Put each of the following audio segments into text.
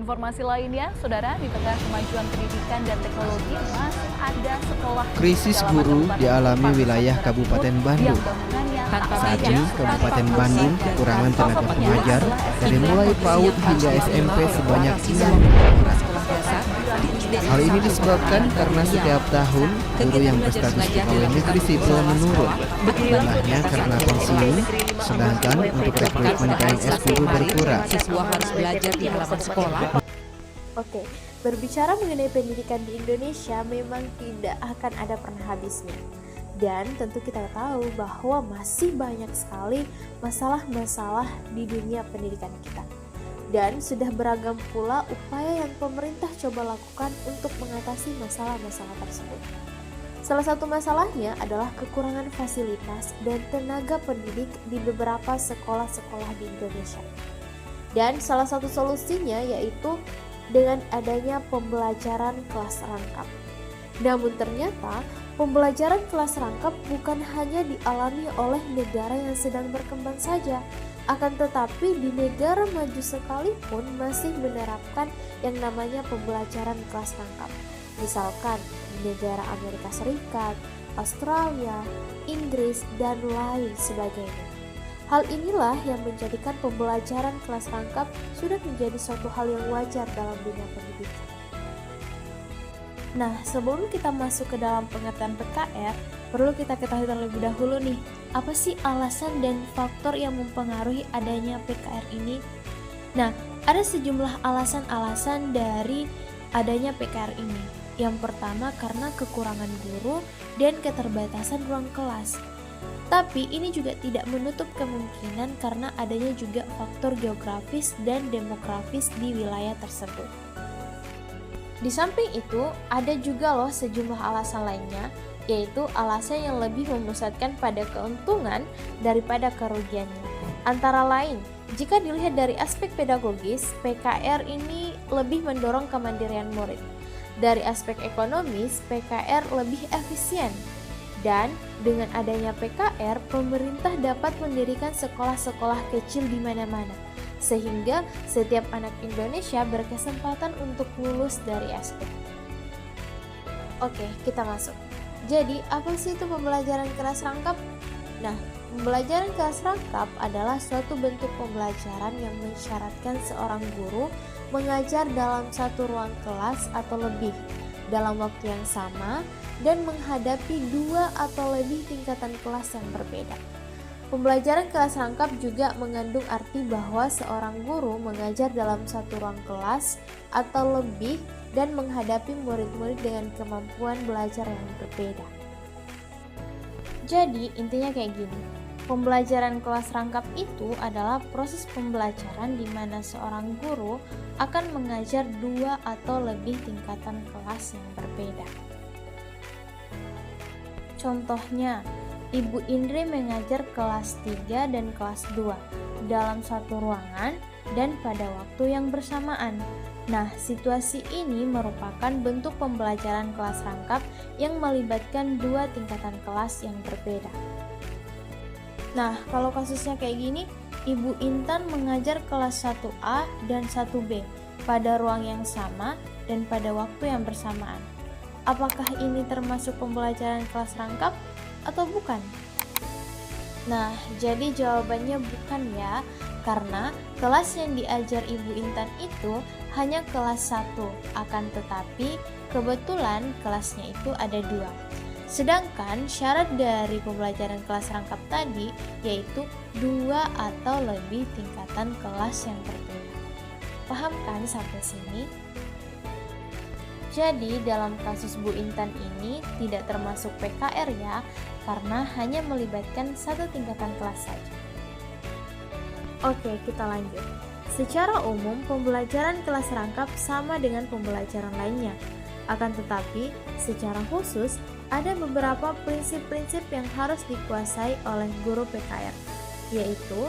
Informasi lainnya, Saudara, di tengah kemajuan pendidikan dan teknologi masih ada sekolah Krisis guru dialami wilayah Kabupaten Bandung. Saat ini Kabupaten Bandung kekurangan tenaga pengajar dari mulai PAUD hingga SMP sebanyak 60 orang. Hal ini disebabkan karena setiap tahun guru yang berstatus pegawai negeri sipil menurun. Jumlahnya karena pensiun, sedangkan untuk rekrutmen PNS guru berkurang. Siswa harus belajar di halaman sekolah. Oke, berbicara mengenai pendidikan di Indonesia memang tidak akan ada pernah habisnya. Dan tentu kita tahu bahwa masih banyak sekali masalah-masalah di dunia pendidikan kita. Dan sudah beragam pula upaya yang pemerintah coba lakukan untuk mengatasi masalah-masalah tersebut. Salah satu masalahnya adalah kekurangan fasilitas dan tenaga pendidik di beberapa sekolah-sekolah di Indonesia. Dan salah satu solusinya yaitu dengan adanya pembelajaran kelas rangkap. Namun ternyata pembelajaran kelas rangkap bukan hanya dialami oleh negara yang sedang berkembang saja, akan tetapi di negara maju sekalipun masih menerapkan yang namanya pembelajaran kelas rangkap. Misalkan di negara Amerika Serikat, Australia, Inggris, dan lain sebagainya. Hal inilah yang menjadikan pembelajaran kelas rangkap sudah menjadi suatu hal yang wajar dalam dunia pendidikan. Nah, sebelum kita masuk ke dalam pengertian PKR, perlu kita ketahui terlebih dahulu nih, apa sih alasan dan faktor yang mempengaruhi adanya PKR ini? Nah, ada sejumlah alasan-alasan dari adanya PKR ini. Yang pertama karena kekurangan guru dan keterbatasan ruang kelas. Tapi ini juga tidak menutup kemungkinan karena adanya juga faktor geografis dan demografis di wilayah tersebut. Di samping itu, ada juga loh sejumlah alasan lainnya, yaitu alasan yang lebih memusatkan pada keuntungan daripada kerugiannya. Antara lain, jika dilihat dari aspek pedagogis, PKR ini lebih mendorong kemandirian murid. Dari aspek ekonomis, PKR lebih efisien. Dan dengan adanya PKR, pemerintah dapat mendirikan sekolah-sekolah kecil di mana-mana, sehingga setiap anak Indonesia berkesempatan untuk lulus dari SD. Oke, kita masuk. Jadi, apa sih itu pembelajaran kelas rangkap? Nah, pembelajaran kelas rangkap adalah suatu bentuk pembelajaran yang mensyaratkan seorang guru mengajar dalam satu ruang kelas atau lebih dalam waktu yang sama dan menghadapi dua atau lebih tingkatan kelas yang berbeda. Pembelajaran kelas rangkap juga mengandung arti bahwa seorang guru mengajar dalam satu ruang kelas atau lebih dan menghadapi murid-murid dengan kemampuan belajar yang berbeda. Jadi intinya kayak gini, pembelajaran kelas rangkap itu adalah proses pembelajaran di mana seorang guru akan mengajar dua atau lebih tingkatan kelas yang berbeda. Contohnya, Ibu Indri mengajar kelas 3 dan kelas 2 dalam satu ruangan dan pada waktu yang bersamaan. Nah, situasi ini merupakan bentuk pembelajaran kelas rangkap yang melibatkan dua tingkatan kelas yang berbeda. Nah, kalau kasusnya kayak gini, Ibu Intan mengajar kelas 1A dan 1B pada ruang yang sama dan pada waktu yang bersamaan. Apakah ini termasuk pembelajaran kelas rangkap atau bukan? Nah, jadi jawabannya bukan ya, karena kelas yang diajar Ibu Intan itu hanya kelas 1, akan tetapi kebetulan kelasnya itu ada 2. Sedangkan syarat dari pembelajaran kelas rangkap tadi yaitu 2 atau lebih tingkatan kelas yang berbeda. Paham kan sampai sini? Jadi dalam kasus Bu Intan ini tidak termasuk PKR ya, karena hanya melibatkan satu tingkatan kelas saja. Oke, kita lanjut. Secara umum, pembelajaran kelas rangkap sama dengan pembelajaran lainnya. Akan tetapi, secara khusus, ada beberapa prinsip-prinsip yang harus dikuasai oleh guru PKR, yaitu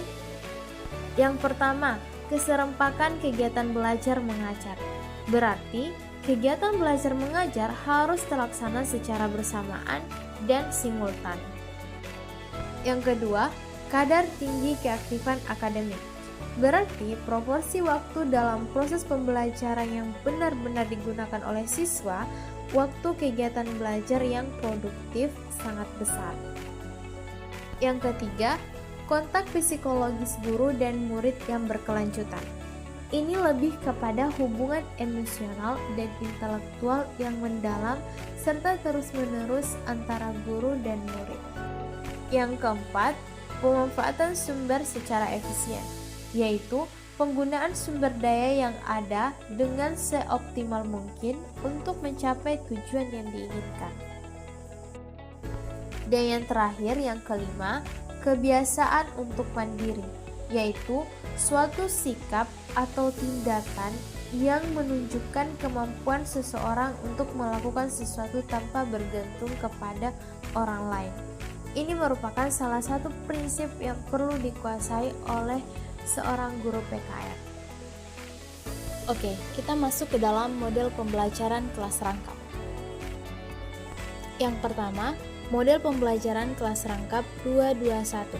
yang pertama, keserempakan kegiatan belajar mengajar. Berarti, kegiatan belajar mengajar harus terlaksana secara bersamaan dan simultan. Yang kedua, kadar tinggi keaktifan akademik. Berarti proporsi waktu dalam proses pembelajaran yang benar-benar digunakan oleh siswa, waktu kegiatan belajar yang produktif sangat besar. Yang ketiga, kontak psikologis guru dan murid yang berkelanjutan. Ini lebih kepada hubungan emosional dan intelektual yang mendalam serta terus-menerus antara guru dan murid. Yang keempat, pemanfaatan sumber secara efisien, yaitu penggunaan sumber daya yang ada dengan seoptimal mungkin untuk mencapai tujuan yang diinginkan. Dan yang terakhir, yang kelima, kebiasaan untuk mandiri, yaitu suatu sikap atau tindakan yang menunjukkan kemampuan seseorang untuk melakukan sesuatu tanpa bergantung kepada orang lain. Ini merupakan salah satu prinsip yang perlu dikuasai oleh seorang guru PKR. Oke, kita masuk ke dalam model pembelajaran kelas rangkap. Yang pertama, model pembelajaran kelas rangkap 221.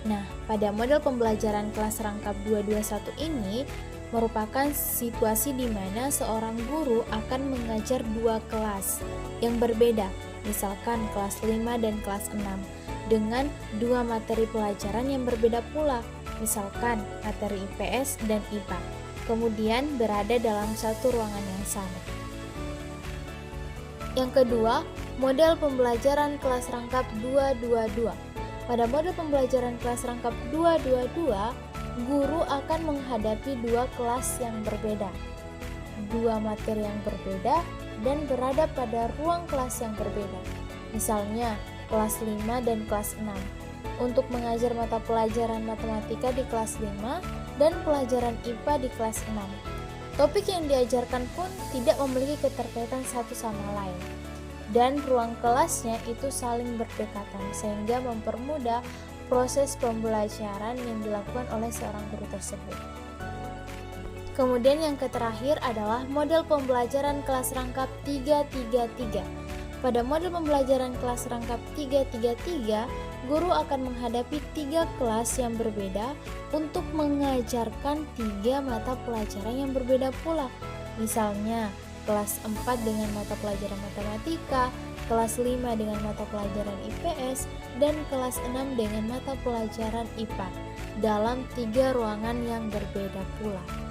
Nah, pada model pembelajaran kelas rangkap 221 ini merupakan situasi di mana seorang guru akan mengajar dua kelas yang berbeda, misalkan kelas 5 dan kelas 6, dengan dua materi pelajaran yang berbeda pula, misalkan materi IPS dan IPA, kemudian berada dalam satu ruangan yang sama. Yang kedua, model pembelajaran kelas rangkap 222. Pada model pembelajaran kelas rangkap 222, guru akan menghadapi dua kelas yang berbeda, dua materi yang berbeda, dan berada pada ruang kelas yang berbeda, misalnya kelas 5 dan kelas 6. Untuk mengajar mata pelajaran matematika di kelas 5 dan pelajaran IPA di kelas 6. Topik yang diajarkan pun tidak memiliki keterkaitan satu sama lain, dan ruang kelasnya itu saling berdekatan sehingga mempermudah proses pembelajaran yang dilakukan oleh seorang guru tersebut. Kemudian yang terakhir adalah model pembelajaran kelas rangkap 333. Pada model pembelajaran kelas rangkap 333, guru akan menghadapi 3 kelas yang berbeda untuk mengajarkan 3 mata pelajaran yang berbeda pula. Misalnya, kelas 4 dengan mata pelajaran matematika, kelas 5 dengan mata pelajaran IPS, dan kelas 6 dengan mata pelajaran IPA dalam 3 ruangan yang berbeda pula.